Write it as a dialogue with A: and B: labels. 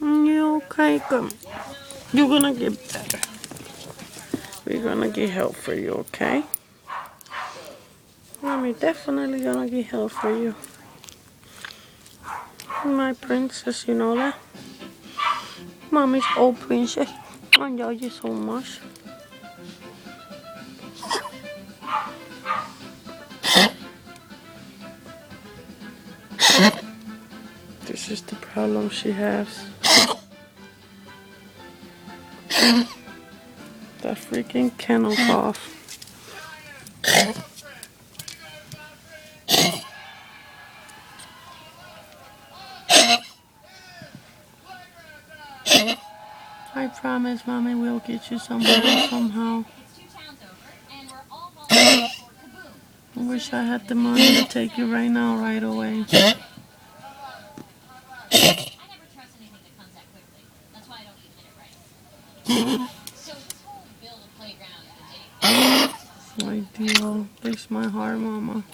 A: You okay? Good. You're gonna get better. We're gonna get help for you, okay? Mommy definitely gonna get help for you. My princess, you know that? Mommy's old princess. I love you so much. This is the problem she has. That freaking kennel cough. I promise, Mommy, we'll get you somewhere somehow. I wish I had the money to take you right now, right away. Ideal. Breaks my heart, Mama.